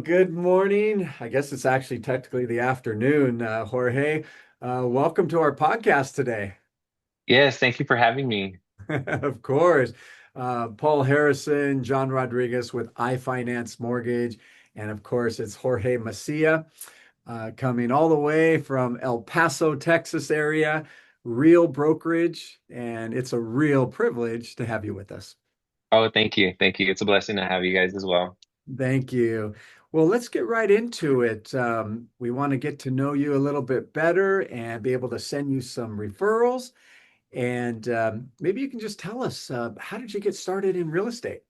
Good morning. I guess it's actually technically the afternoon, Jorge. Welcome to our podcast today. Yes, thank you for having me. Of course. Paul Harrison, John Rodriguez with iFinance Mortgage, and of course, it's Jorge Macia coming all the way from El Paso, Texas area, real brokerage, and it's a real privilege to have you with us. Oh, thank you. Thank you. It's a blessing to have you guys as well. Thank you. Well, let's get right into it. We want to get to know you a little bit better and be able to send you some referrals. And maybe you can just tell us how did you get started in real estate?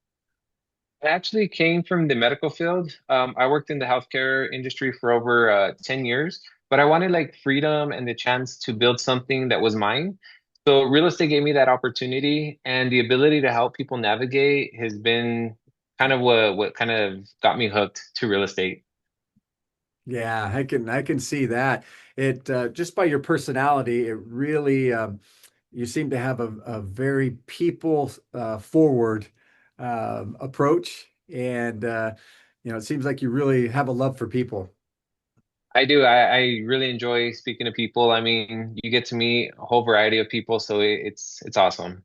I actually came from the medical field. I worked in the healthcare industry for over 10 years, but I wanted like freedom and the chance to build something that was mine. So real estate gave me that opportunity, and the ability to help people navigate has been kind of what kind of got me hooked to real estate. Yeah, I can see that. It just by your personality, it really you seem to have a very people forward approach, and it seems like you really have a love for people. I do. I really enjoy speaking to people. I mean, you get to meet a whole variety of people, so it's awesome.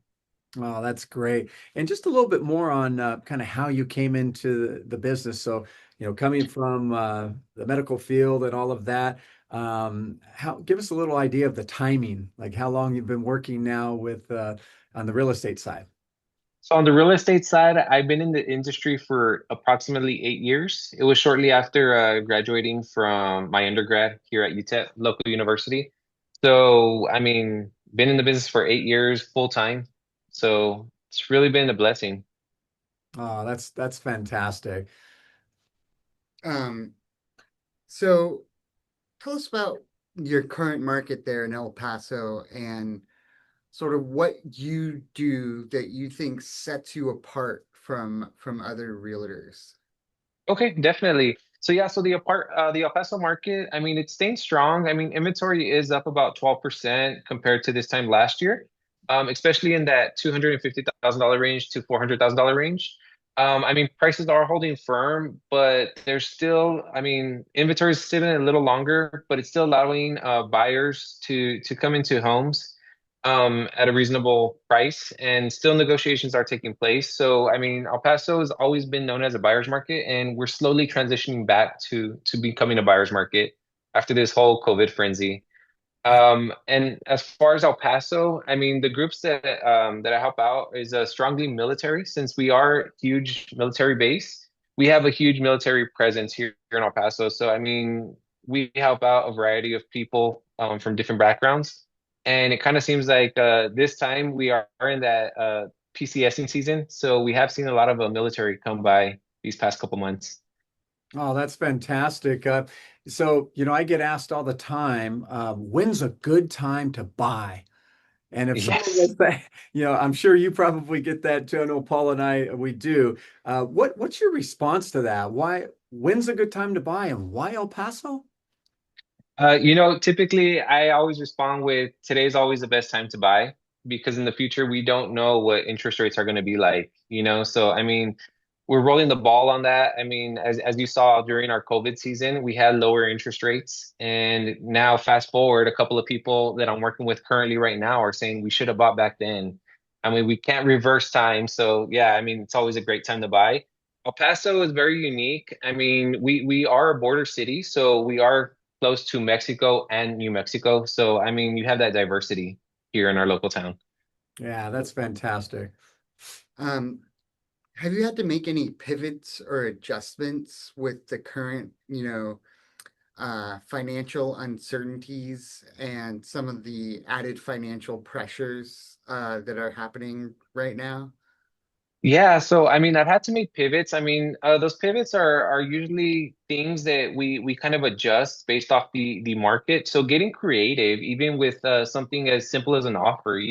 Oh, that's great. And just a little bit more on kind of how you came into the business. So, coming from the medical field and all of that, how give us a little idea of the timing, like how long you've been working now with on the real estate side. So on the real estate side, I've been in the industry for approximately 8 years. It was shortly after graduating from my undergrad here at UTEP, local university. So, I mean, been in the business for 8 years full time. So it's really been a blessing. Oh, that's fantastic. Um, so tell us about your current market there in El Paso and sort of what you do that you think sets you apart from other realtors. Okay, definitely. So yeah, so the El Paso market, I mean, it's staying strong. I mean, inventory is up about 12% compared to this time last year, especially in that $250,000 range to $400,000 range. I mean, prices are holding firm, but there's still, I mean, inventory is sitting a little longer, but it's still allowing buyers to come into homes at a reasonable price, and still negotiations are taking place. So, I mean, El Paso has always been known as a buyer's market, and we're slowly transitioning back to becoming a buyer's market after this whole COVID frenzy. And as far as El Paso, I mean, the groups that I help out is strongly military, since we are a huge military base. We have a huge military presence here in El Paso. So, I mean, we help out a variety of people from different backgrounds. And it kind of seems like this time we are in that PCSing season. So we have seen a lot of military come by these past couple months. Oh, that's fantastic. So, I get asked all the time, when's a good time to buy? And if someone Yes. was that, I'm sure you probably get that too. I know Paul and I, we do. What's your response to that? When's a good time to buy and why El Paso? Typically I always respond with today's always the best time to buy, because in the future we don't know what interest rates are going to be like. So I mean, we're rolling the ball on that. I mean, as you saw during our COVID season, we had lower interest rates, and now fast forward, a couple of people that I'm working with currently right now are saying we should have bought back then. I mean, we can't reverse time, so yeah, I mean, it's always a great time to buy. El Paso is very unique. I mean, we are a border city, so we are close to Mexico and New Mexico. So, I mean, you have that diversity here in our local town. Yeah, that's fantastic. Um, have you had to make any pivots or adjustments with the current, financial uncertainties and some of the added financial pressures that are happening right now? Yeah, so I mean, I've had to make pivots. I mean, those pivots are usually things that we kind of adjust based off the market. So getting creative, even with something as simple as an offer,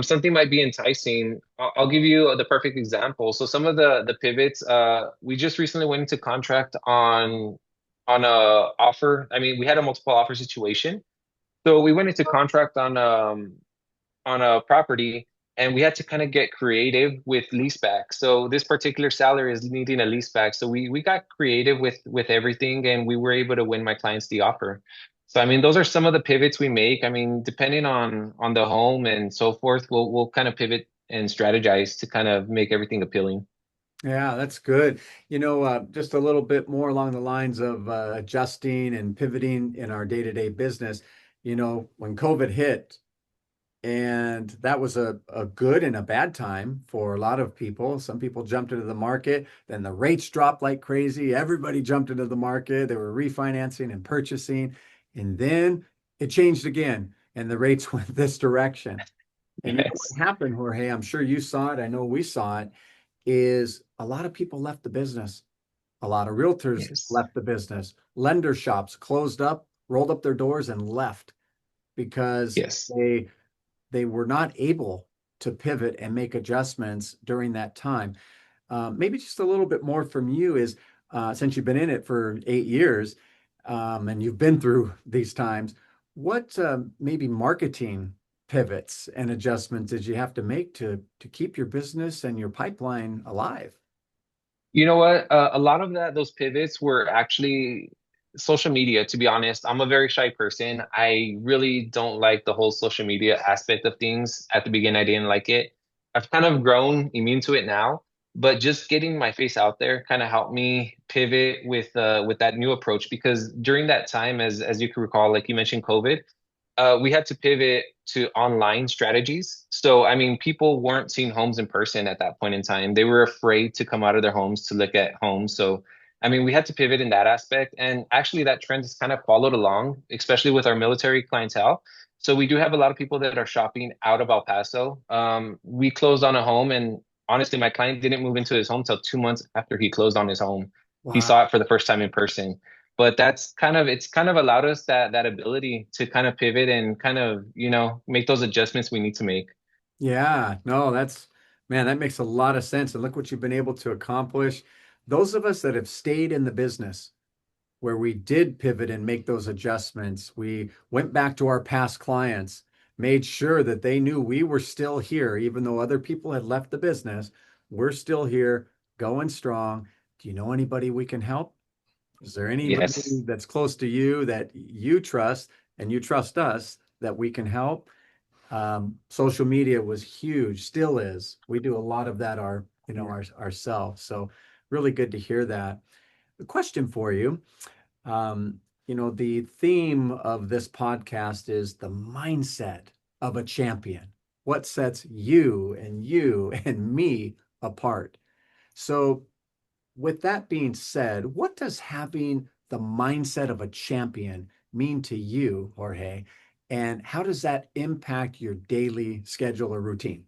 something might be enticing. I'll give you the perfect example. So some of the pivots, we just recently went into contract on a offer. I mean, we had a multiple offer situation. So we went into contract on a property. and we had to kind of get creative with leaseback. So this particular seller is needing a leaseback. So we got creative with everything, and we were able to win my clients the offer. So I mean, those are some of the pivots we make. I mean, depending on the home and so forth, we'll kind of pivot and strategize to kind of make everything appealing. Yeah, that's good. Just a little bit more along the lines of adjusting and pivoting in our day-to-day business. When COVID hit, and that was a good and a bad time for a lot of people. Some people jumped into the market, then the rates dropped like crazy. Everybody jumped into the market. They were refinancing and purchasing. And then it changed again, and the rates went this direction. And what Yes. happened, Jorge, I'm sure you saw it, I know we saw it, is a lot of people left the business. A lot of realtors Yes. left the business. Lender shops closed up, rolled up their doors, and left because Yes. they were not able to pivot and make adjustments during that time. Maybe just a little bit more from you is since you've been in it for 8 years and you've been through these times, what maybe marketing pivots and adjustments did you have to make to keep your business and your pipeline alive? You know what? A lot of those pivots were actually social media, to be honest. I'm a very shy person. I really don't like the whole social media aspect of things. At the beginning, I didn't like it. I've kind of grown immune to it now, but just getting my face out there kind of helped me pivot with that new approach because during that time, as you can recall, like you mentioned, COVID, we had to pivot to online strategies. So, I mean, people weren't seeing homes in person at that point in time. They were afraid to come out of their homes to look at homes. So, I mean, we had to pivot in that aspect. And actually, that trend has kind of followed along, especially with our military clientele. So, we do have a lot of people that are shopping out of El Paso. We closed on a home, and honestly, my client didn't move into his home till 2 months after he closed on his home. He Wow. saw it for the first time in person, but it's kind of allowed us that ability to kind of pivot and kind of make those adjustments we need to make. Yeah, no, man, that makes a lot of sense. And look what you've been able to accomplish. Those of us that have stayed in the business, where we did pivot and make those adjustments. We went back to our past clients, made sure that they knew we were still here, even though other people had left the business. We're still here, going strong. Do you know anybody we can help? Is there anybody Yes. that's close to you that you trust and you trust us that we can help? Social media was huge, still is. We do a lot of that Yeah. ourselves. So really good to hear that. The question for you, the theme of this podcast is the mindset of a champion. What sets you and me apart? So, with that being said, what does having the mindset of a champion mean to you, Jorge? And how does that impact your daily schedule or routine?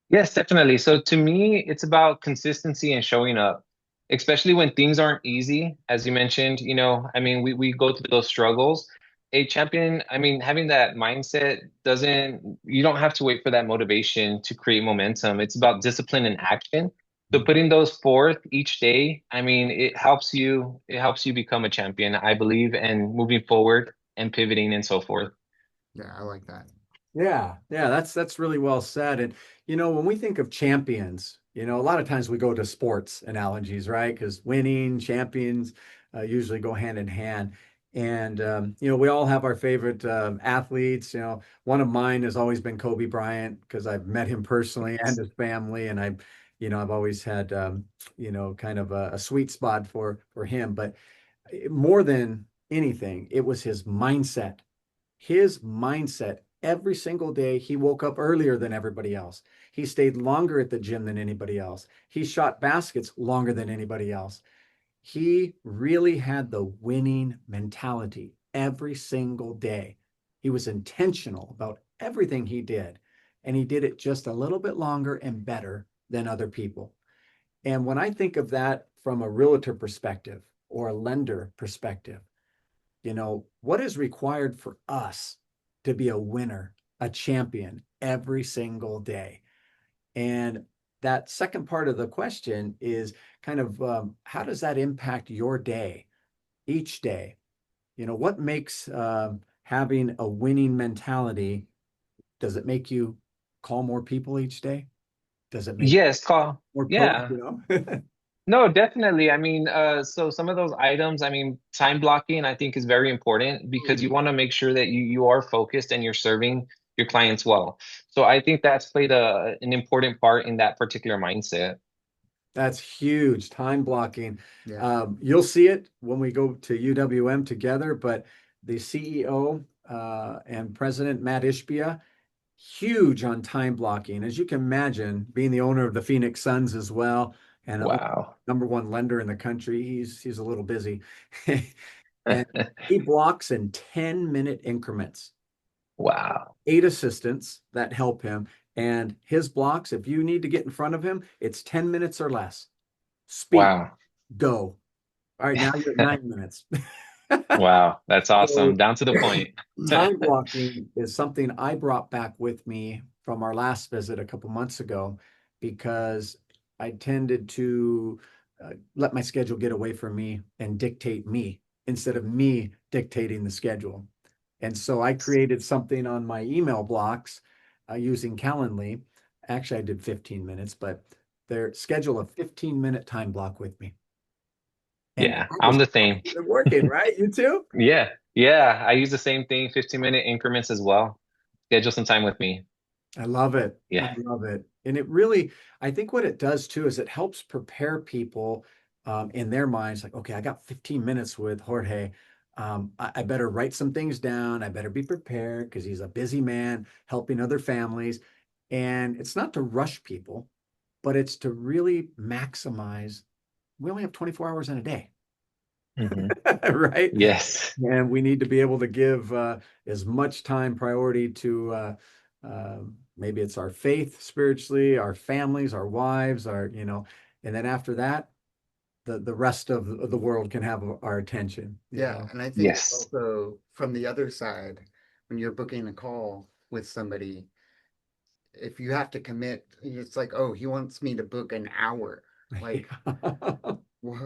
Yes, definitely. So to me, it's about consistency and showing up, especially when things aren't easy. As you mentioned, I mean, we go through those struggles. A champion, I mean, having that mindset you don't have to wait for that motivation to create momentum. It's about discipline and action. So putting those forth each day, I mean, it helps you become a champion, I believe, and moving forward and pivoting and so forth. Yeah, I like that. Yeah, that's really well said. And when we think of champions, a lot of times we go to sports analogies, right? Because winning champions usually go hand in hand. And we all have our favorite athletes. One of mine has always been Kobe Bryant because I've met him personally and his family, and I've always had kind of a sweet spot for him. But more than anything, it was his mindset every single day. He woke up earlier than everybody else. He stayed longer at the gym than anybody else. He shot baskets longer than anybody else. He really had the winning mentality every single day. He was intentional about everything he did, and he did it just a little bit longer and better than other people. And when I think of that from a realtor perspective or a lender perspective, what is required for us to be a winner, a champion every single day? And that second part of the question is kind of how does that impact your day each day? What makes having a winning mentality, does it make you call more people each day? Does it make Yes, call. more posts, Yeah. you know? No, definitely. I mean, so some of those items, I mean, time blocking, I think is very important because you want to make sure that you are focused and you're serving your clients well. So I think that's played an important part in that particular mindset. That's huge. Time blocking. Yeah. You'll see it when we go to UWM together, but the CEO and President Matt Ishbia, huge on time blocking. As you can imagine, being the owner of the Phoenix Suns as well, and Wow. number one lender in the country, he's a little busy. And he blocks in 10-minute increments. Wow. 8 assistants that help him. And his blocks, if you need to get in front of him, it's 10 minutes or less. Speak, Wow. go. All right, now you're at 9 minutes. Wow. That's awesome. So Down to the point. time blocking is something I brought back with me from our last visit a couple months ago because I tended to let my schedule get away from me and dictate me instead of me dictating the schedule. And so I created something on my email blocks using Calendly. Actually, I did 15 minutes, but they're schedule a 15-minute time block with me. And Yeah, I I'm was the same. working, right? You too? Yeah. Yeah. I use the same thing, 15-minute increments as well. Schedule some time with me. I love it. I Yeah. love it. And it really, I think what it does too is it helps prepare people in their minds like, okay, I got 15 minutes with Jorge. I better write some things down. I better be prepared because he's a busy man helping other families. And it's not to rush people, but it's to really maximize. We only have 24 hours in a day, Hmm. right? Yes. And we need to be able to give as much time priority to maybe it's our faith spiritually, our families, our wives, and then after that, the rest of the world can have our attention, you Yeah, know. and I think Yes. also from the other side, when you're booking a call with somebody, if you have to commit, it's like, oh, he wants me to book an hour. Like,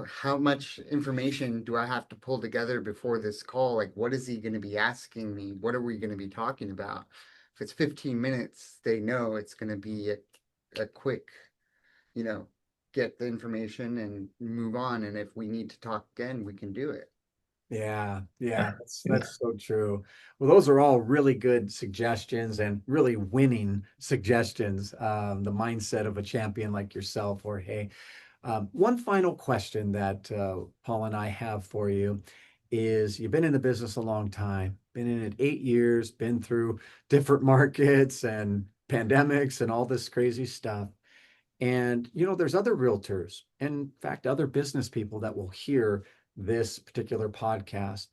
how much information do I have to pull together before this call? Like, what is he going to be asking me? What are we going to be talking about? If it's 15 minutes, they know it's going to be a quick, you know, get the information and move on. And if we need to talk again, we can do it. Yeah, yeah, Yeah. that's so true. Well, those are all really good suggestions and really winning suggestions. The mindset of a champion like yourself, or hey, one final question that Paul and I have for you is you've been in the business a long time, been in it 8 years, been through different markets and pandemics and all this crazy stuff. And, there's other realtors, in fact, other business people that will hear this particular podcast.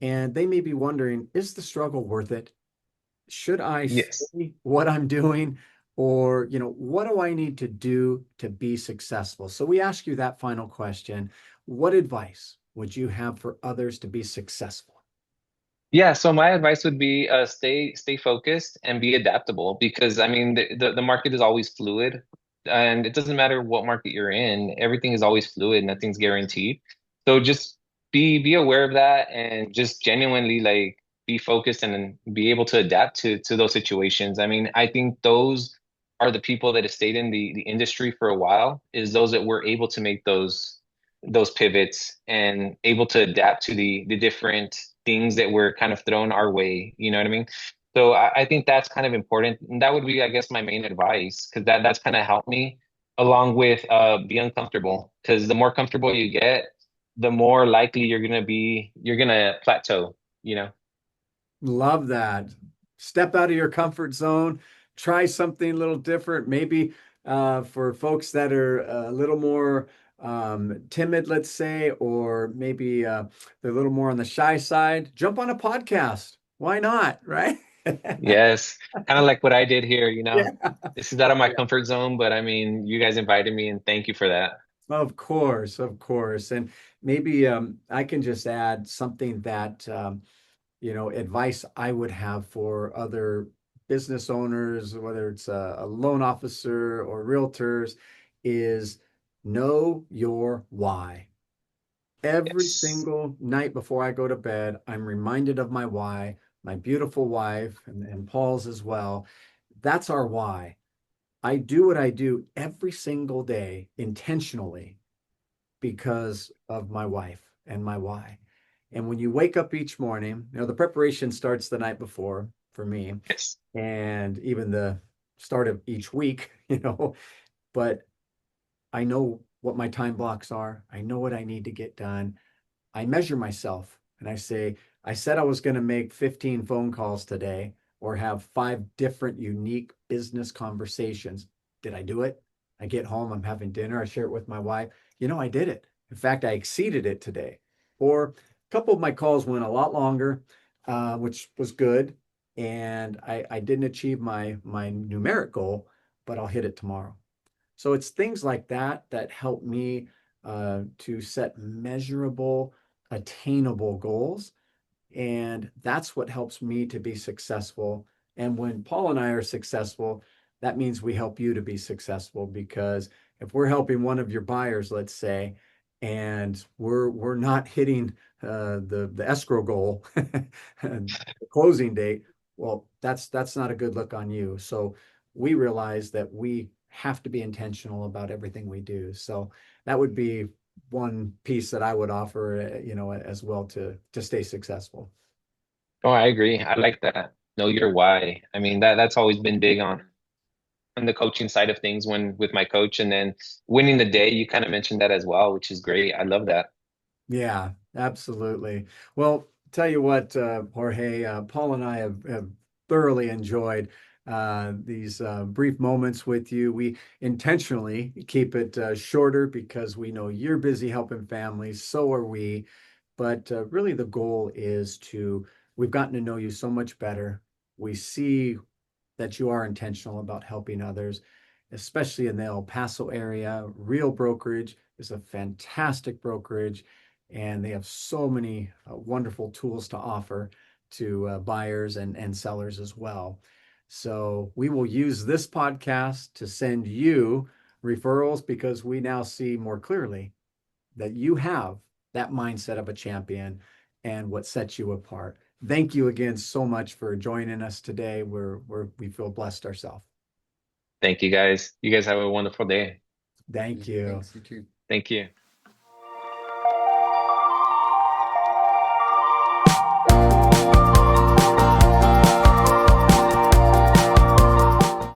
And they may be wondering, is the struggle worth it? Should I Yes. say what I'm doing? Or, what do I need to do to be successful? So we ask you that final question. What advice would you have for others to be successful? Yeah, so my advice would be stay focused and be adaptable because I mean the market is always fluid and it doesn't matter what market you're in, everything is always fluid, nothing's guaranteed. So just be aware of that and just genuinely like be focused and be able to adapt to those situations. I mean, I think those are the people that have stayed in the industry for a while, is those that were able to make those pivots and able to adapt to the different things that were kind of thrown our way. You know what I mean? So I think that's kind of important. And that would be, I guess, my main advice, because that's kind of helped me along with be uncomfortable. Because the more comfortable you get, the more likely you're gonna plateau, you know? Love that. Step out of your comfort zone, try something a little different. Maybe for folks that are a little more timid, let's say, or maybe they're a little more on the shy side, jump on a podcast. Why not? Right? Yes. Kind of like what I did here, you know? Yeah. This is out of my comfort zone, but I mean, you guys invited me and thank you for that. Of course, of course. And maybe I can just add something that advice I would have for other business owners, whether it's a loan officer or realtors, is know your why. Every Yes. single night before I go to bed, I'm reminded of my why, my beautiful wife, and Paul's as well, that's our why. I do what I do every single day intentionally because of my wife and my why. And when you wake up each morning, the preparation starts the night before for me, Yes. and even the start of each week, but I know what my time blocks are. I know what I need to get done. I measure myself and I say, I said I was going to make 15 phone calls today or have 5 different unique business conversations. Did I do it? I get home, I'm having dinner, I share it with my wife. I did it. In fact, I exceeded it today. Or a couple of my calls went a lot longer, which was good. And I didn't achieve my numeric goal, but I'll hit it tomorrow. So it's things like that that help me to set measurable, attainable goals. And that's what helps me to be successful. And when Paul and I are successful, that means we help you to be successful, because if we're helping one of your buyers, let's say, and we're not hitting the escrow goal and the closing date, well, that's not a good look on you. So we realize that we have to be intentional about everything we do. So that would be one piece that I would offer, as well to stay successful. Oh, I agree. I like that. Know your why. I mean, that's always been big on the coaching side of things when with my coach, and then winning the day, you kind of mentioned that as well, which is great. I love that. Yeah, absolutely. Well, tell you what, Jorge, Paul and I have thoroughly enjoyed these brief moments with you. We intentionally keep it shorter because we know you're busy helping families, so are we. But really, the goal is we've gotten to know you so much better. We see that you are intentional about helping others, especially in the El Paso area. Real Brokerage is a fantastic brokerage, and they have so many wonderful tools to offer to buyers and sellers as well. So we will use this podcast to send you referrals, because we now see more clearly that you have that mindset of a champion and what sets you apart. Thank you again so much for joining us today. We feel blessed ourselves. Thank you guys. You guys have a wonderful day. Thank Yeah, you. thanks, you too. Thank you.